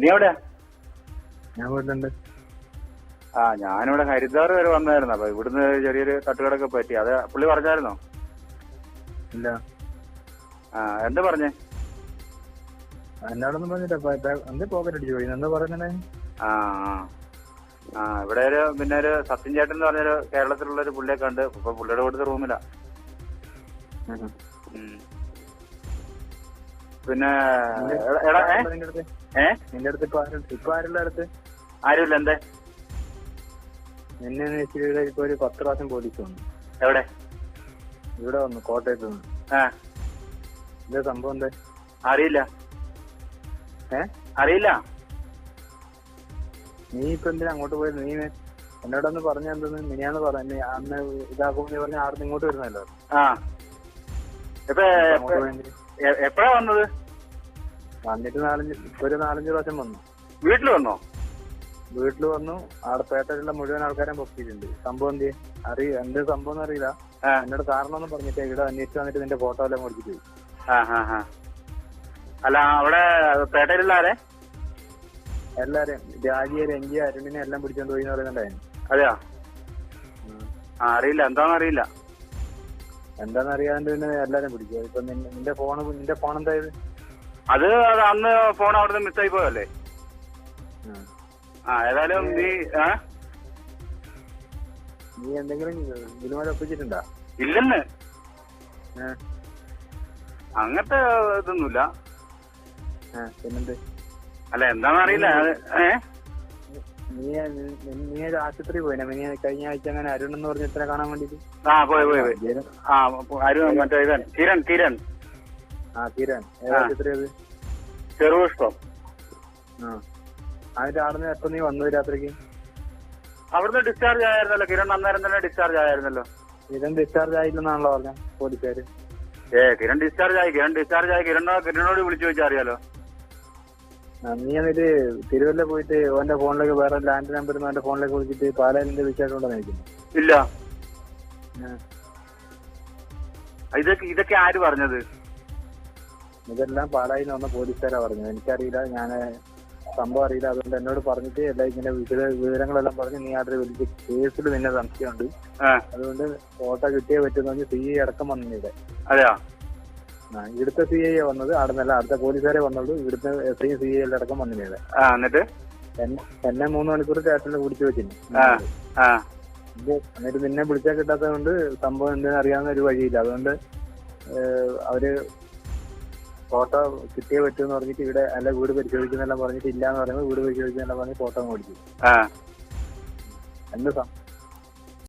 നീ എവിടെയാ? ഞാൻ വീട്ടിലുണ്ട്. ഞാനിവിടെ ഹരിദ്വാർ വരെ വന്നായിരുന്നു. അപ്പൊ ഇവിടുന്ന് ചെറിയൊരു തട്ടുകടൊക്കെ പറ്റി. അത് പുള്ളി പറഞ്ഞായിരുന്നോ? ഇല്ല. എന്താ പറഞ്ഞേ? എന്നോടൊന്നും പറഞ്ഞില്ല. എന്ത് പോക്കറ്റ് അടിച്ചു പോയി എന്താ പറയുന്നേ? ഇവിടെ പിന്നെ ഒരു സത്യൻ ചേട്ടൻ എന്ന് പറഞ്ഞൊരു കേരളത്തിലുള്ള ഒരു പുള്ളിയെ കണ്ട്. ഇപ്പൊ പുള്ളിയുടെ കൊടുത്ത റൂമിലാ. പിന്നെ നിന്റെ അടുത്ത് ഇപ്പൊ ആരുടെ അടുത്ത് ആരുമില്ല. എന്തേ? എന്നെ ഇപ്പൊ ഒരു 10 പ്രാവശ്യം പോലീസ് വന്നു. എവിടെ? ഇവിടെ വന്നു, കോട്ടയത്ത് വന്നു. എന്താ സംഭവം? എന്താ അറിയില്ല. അറിയില്ല. നീ ഇപ്പൊ എന്തിനാ അങ്ങോട്ട് പോയത്? നീ എന്നോടൊന്ന് പറഞ്ഞ എന്തെന്ന് മിനിയാന്ന് പറഞ്ഞു. അന്ന് ഇതാക്കുമ്പോ പറഞ്ഞ ആടുന്ന് ഇങ്ങോട്ട് വരുന്നല്ലോ. എപ്പോഴാ വന്നത്? വന്നിട്ട് ഒരു 4-5 പ്രാവശ്യം വന്നു. വീട്ടിൽ വന്നോ? വീട്ടിൽ വന്നു. അവിടെ പേട്ടയിലുള്ള മുഴുവൻ ആൾക്കാരെ പൊക്കിയിട്ടുണ്ട്. സംഭവം എന്ത് സംഭവം എന്ന് അറിയില്ല. എന്നോട് കാരണമൊന്നും പറഞ്ഞിട്ട് ഇവിടെ അന്വേഷിച്ച് വന്നിട്ട് നിന്റെ ഫോട്ടോ എല്ലാം കൊടുത്തിട്ട് പോയി. അല്ല, അവിടെ പേട്ടയിലുള്ള ആരെ? എല്ലാരെയും രാജിയെ, രഞ്ജിയെ, അരുണിനെ എല്ലാം പിടിച്ചോണ്ട് പോയി എന്ന് പറയുന്നുണ്ടായിരുന്നു. അതെയോ? അറിയില്ല. എന്താണെന്നറിയില്ല. എന്താണെന്നറിയാണ്ട് പിന്നെ എല്ലാരും പിടിക്കും. ഇപ്പൊ നിന്റെ ഫോൺ എന്തായത്? അത് അന്ന് ഫോൺ അവിടുന്ന് മിസ്സായി പോയല്ലേ. ഏതായാലും നീ എന്തെങ്കിലും ഇതിനുമാതിരി ഒപ്പിച്ചിട്ടുണ്ടോ? ഇല്ലെന്ന്. അങ്ങനത്തെ ഇതൊന്നുമില്ല. പിന്നെന്ത്? അല്ല, എന്താണെന്ന് അറിയില്ല. നീ ആശുപത്രി പോയിന കഴിഞ്ഞ ആഴ്ച അങ്ങനെ അരുൺ എന്ന് പറഞ്ഞ ഇത്ര കാണാൻ വേണ്ടിട്ട്? പോയി. മറ്റേ കിരൺ. കിരൺ. ആശുപത്രി അത് ചെറുപുഷ്പം. അതിന്റെ ആടുന്ന് എപ്പോ നീ വന്നു രാത്രിക്ക്? അവിടുന്ന് ഡിസ്ചാർജ് ആയിരുന്നല്ലോ. കിരൺ അന്നേരം തന്നെ ഡിസ്ചാർജ് ആയിരുന്നല്ലോ. കിരൺ ഡിസ്ചാർജ് ആയില്ലെന്നാണല്ലോ പറഞ്ഞ പോലീസുകാര്. കിരൺ ഡിസ്ചാർജ് ആയി. കിരണോട് വിളിച്ചു ചോദിച്ചാൽ അറിയാലോ. നീ എന്നിട്ട് തിരുവല്ല പോയിട്ട് ഓന്റെ ഫോണിലേക്ക് വേറെ ലാൻഡ് നമ്പർ അവന്റെ ഫോണിലേക്ക് വിളിച്ചിട്ട് പാലാലിന്റെ വിശേഷം ഉണ്ടോ നോക്കുന്നു? ഇല്ല. ഇതൊക്കെ ആര് പറഞ്ഞത്? ഇതെല്ലാം പാലായിന്ന് വന്ന പോലീസുകാരാ പറഞ്ഞത്. എനിക്കറിയില്ല, ഞാൻ സംഭവം അറിയില്ല. അതുകൊണ്ട് എന്നോട് പറഞ്ഞിട്ട് എല്ലാം ഇങ്ങനെ വിവരങ്ങളെല്ലാം പറഞ്ഞ് നീ ആദ്യം വിളിച്ച് കേസിൽ നിന്നെ സംശയമുണ്ട്, അതുകൊണ്ട് ഫോട്ടോ കിട്ടിയേ പറ്റുന്ന CI അടക്കം വന്നിവിടെ. അതെയോ? ഇവിടുത്തെ CI വന്നത്. അവിടെ നല്ല അടുത്ത പോലീസുകാരെ വന്നുള്ളൂ. ഇവിടുത്തെ SI CI അടക്കം വന്നിവിടെ. എന്നിട്ട് എന്നെ 3 മണിക്കൂർ സ്റ്റേഷനിൽ പിടിച്ചു വെച്ചിരുന്നു. എന്നിട്ട് നിന്നെ വിളിച്ചാൽ കിട്ടാത്തത് കൊണ്ട് സംഭവം എന്തെന്ന് അറിയാവുന്ന ഒരു വഴിയില്ല. അതുകൊണ്ട് അവര് ഫോട്ടോ കിട്ടിയേ പറ്റുമെന്ന് പറഞ്ഞിട്ട് ഇവിടെ അല്ല വീട് പരിശോധിക്കുന്നെല്ലാം പറഞ്ഞിട്ട് ഇല്ലാന്ന് പറയുമ്പോൾ വീട് പരിശോധിക്കുന്നെല്ലാം പറഞ്ഞ് ഫോട്ടോ മേടിച്ചു. എന്ത്